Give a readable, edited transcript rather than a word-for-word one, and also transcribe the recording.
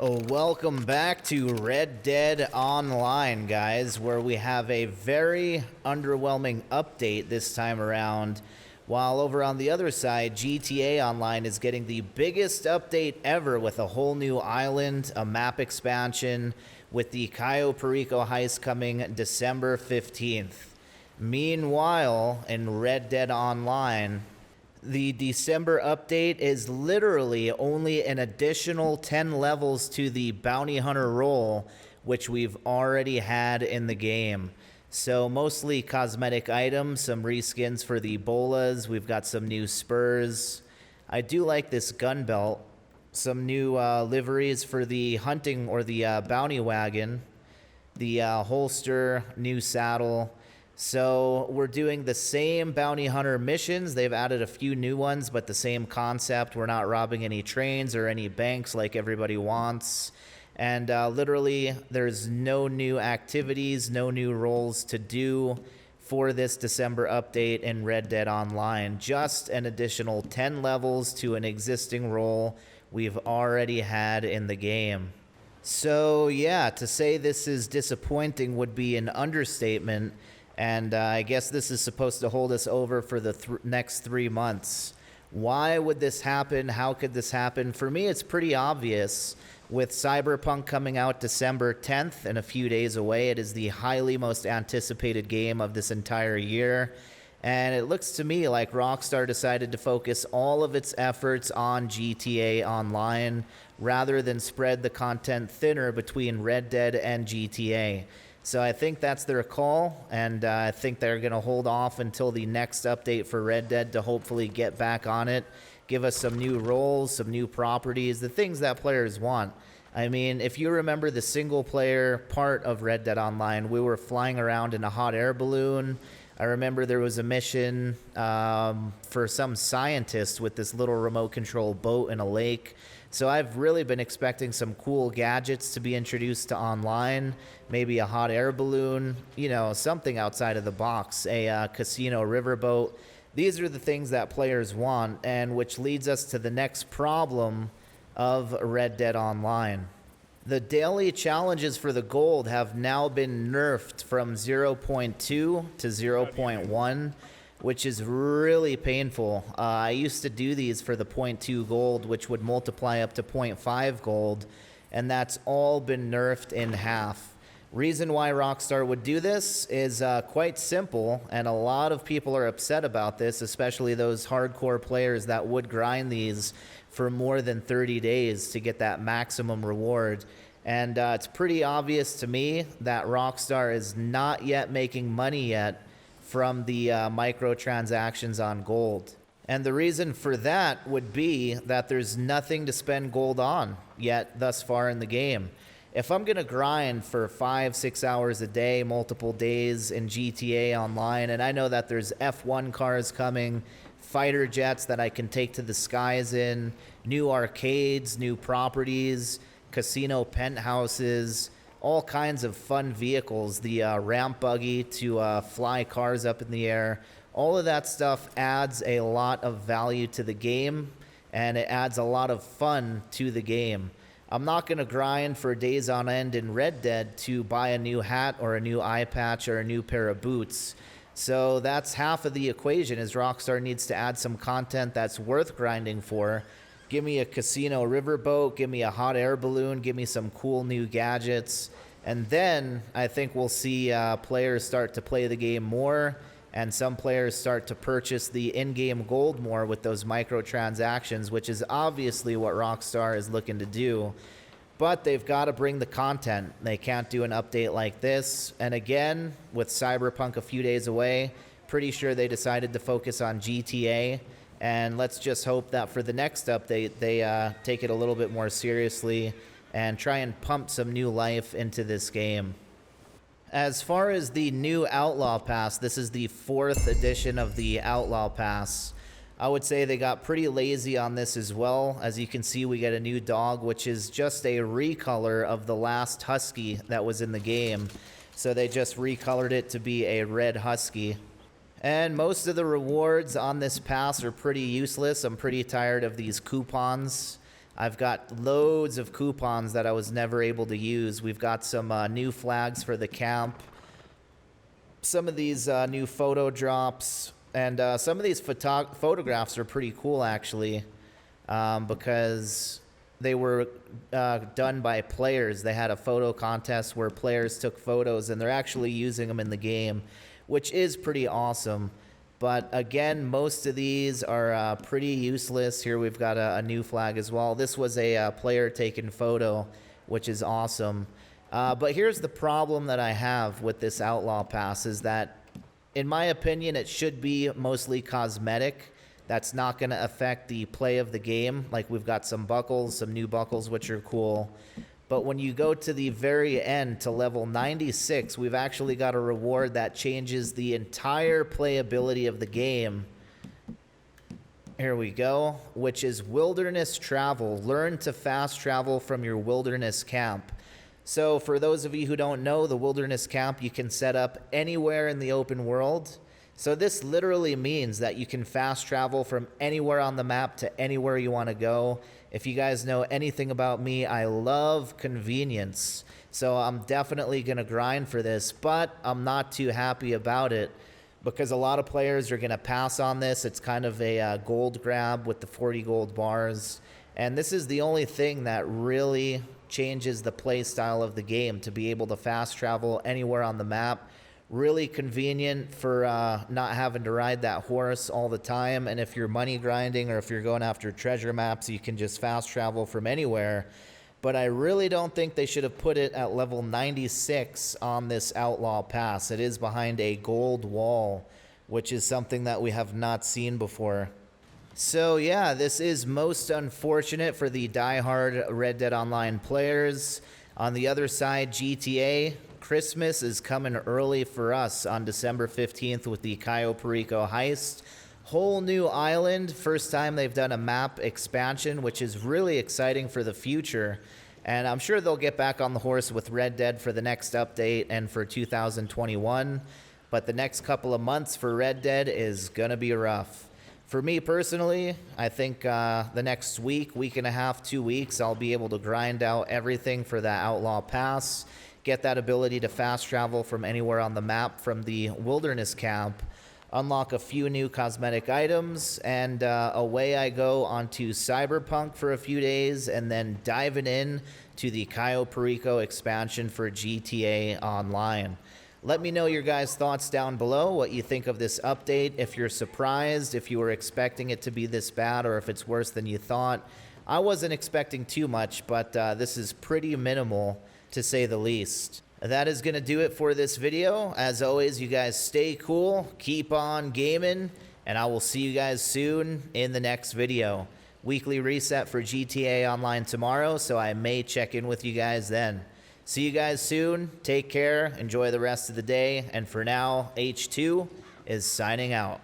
Oh, welcome back to Red Dead Online, guys, where we have a very underwhelming update this time around. While over on the other side, GTA Online is getting the biggest update ever with a whole new island, a map expansion, with the Cayo Perico heist coming December 15th. Meanwhile, in Red Dead Online, the December update is literally only an additional 10 levels to the bounty hunter role, which we've already had in the game. So mostly cosmetic items, some reskins for the bolas, we've got some new spurs. I do like this gun belt, some new liveries for the hunting or the bounty wagon, the holster, new saddle. So we're doing the same bounty hunter missions. They've added a few new ones, but the same concept. We're not robbing any trains or any banks like everybody wants. And literally, there's no new activities, no new roles to do for this December update in Red Dead Online. Just an additional 10 levels to an existing role we've already had in the game. So yeah, to say this is disappointing would be an understatement. And I guess this is supposed to hold us over for the next 3 months. Why would this happen? How could this happen? For me, it's pretty obvious. With Cyberpunk coming out December 10th and a few days away, it is the highly most anticipated game of this entire year. And it looks to me like Rockstar decided to focus all of its efforts on GTA Online rather than spread the content thinner between Red Dead and GTA. So I think that's their call, and I think they're going to hold off until the next update for Red Dead to hopefully get back on it, give us some new roles, some new properties, the things that players want. I mean, if you remember the single-player part of Red Dead Online, we were flying around in a hot air balloon. I remember there was a mission for some scientist with this little remote-control boat in a lake. So I've really been expecting some cool gadgets to be introduced to online, maybe a hot air balloon, you know, something outside of the box, a casino riverboat. These are the things that players want, and which leads us to the next problem of Red Dead Online. The daily challenges for the gold have now been nerfed from 0.2 to 0.1. Which is really painful. I used to do these for the 0.2 gold, which would multiply up to 0.5 gold, and that's all been nerfed in half. Reason why Rockstar would do this is quite simple, and a lot of people are upset about this, especially those hardcore players that would grind these for more than 30 days to get that maximum reward. And it's pretty obvious to me that Rockstar is not yet making money yet from the microtransactions on gold. And the reason for that would be that there's nothing to spend gold on yet thus far in the game. If I'm gonna grind for 5-6 hours a day, multiple days in GTA Online, and I know that there's F1 cars coming, fighter jets that I can take to the skies in, new arcades, new properties, casino penthouses, all kinds of fun vehicles, the ramp buggy to fly cars up in the air. All of that stuff adds a lot of value to the game, and it adds a lot of fun to the game. I'm not going to grind for days on end in Red Dead to buy a new hat or a new eye patch or a new pair of boots. So that's half of the equation, is Rockstar needs to add some content that's worth grinding for. Give me a casino riverboat, give me a hot air balloon, give me some cool new gadgets. And then I think we'll see players start to play the game more, and some players start to purchase the in-game gold more with those microtransactions, which is obviously what Rockstar is looking to do. But they've got to bring the content. They can't do an update like this. And again, with Cyberpunk a few days away, pretty sure they decided to focus on GTA. And let's just hope that for the next update, they take it a little bit more seriously and try and pump some new life into this game. As far as the new Outlaw Pass, this is the 4th edition of the Outlaw Pass. I would say they got pretty lazy on this as well. As you can see, we get a new dog, which is just a recolor of the last husky that was in the game. So they just recolored it to be a red husky. And most of the rewards on this pass are pretty useless. I'm pretty tired of these coupons. I've got loads of coupons that I was never able to use. We've got some new flags for the camp, some of these new photo drops, and some of these photographs are pretty cool, actually, because they were done by players. They had a photo contest where players took photos, and they're actually using them in the game, which is pretty awesome. But again, most of these are pretty useless. Here we've got a new flag as well. This was a player taken photo, which is awesome. But here's the problem that I have with this Outlaw Pass is that, in my opinion, it should be mostly cosmetic. That's not going to affect the play of the game. Like, we've got some buckles, some new buckles, which are cool. But when you go to the very end to level 96, we've actually got a reward that changes the entire playability of the game. Here we go, which is wilderness travel. Learn to fast travel from your wilderness camp. So for those of you who don't know, the wilderness camp you can set up anywhere in the open world. So this literally means that you can fast travel from anywhere on the map to anywhere you want to go. If you guys know anything about me, I love convenience. So I'm definitely going to grind for this, but I'm not too happy about it because a lot of players are going to pass on this. It's kind of a gold grab with the 40 gold bars. And this is the only thing that really changes the play style of the game, to be able to fast travel anywhere on the map. Really convenient for not having to ride that horse all the time. And if you're money grinding or if you're going after treasure maps, you can just fast travel from anywhere. But I really don't think they should have put it at level 96 on this Outlaw Pass. It is behind a gold wall, which is something that we have not seen before. So yeah, this is most unfortunate for the diehard Red Dead Online players. On the other side, GTA, Christmas is coming early for us on December 15th with the Cayo Perico heist. Whole new island, first time they've done a map expansion, which is really exciting for the future. And I'm sure they'll get back on the horse with Red Dead for the next update and for 2021. But the next couple of months for Red Dead is gonna be rough. For me personally, I think the next week and a half, 2 weeks, I'll be able to grind out everything for that Outlaw Pass, get that ability to fast travel from anywhere on the map from the wilderness camp, unlock a few new cosmetic items, and away I go onto Cyberpunk for a few days, and then diving in to the Cayo Perico expansion for GTA Online. Let me know your guys' thoughts down below, what you think of this update, if you're surprised, if you were expecting it to be this bad, or if it's worse than you thought. I wasn't expecting too much, but this is pretty minimal, to say the least. That is going to do it for this video. As always, you guys stay cool, keep on gaming, and I will see you guys soon in the next video. Weekly reset for GTA Online tomorrow, so I may check in with you guys then. See you guys soon. Take care. Enjoy the rest of the day. And for now, H2 is signing out.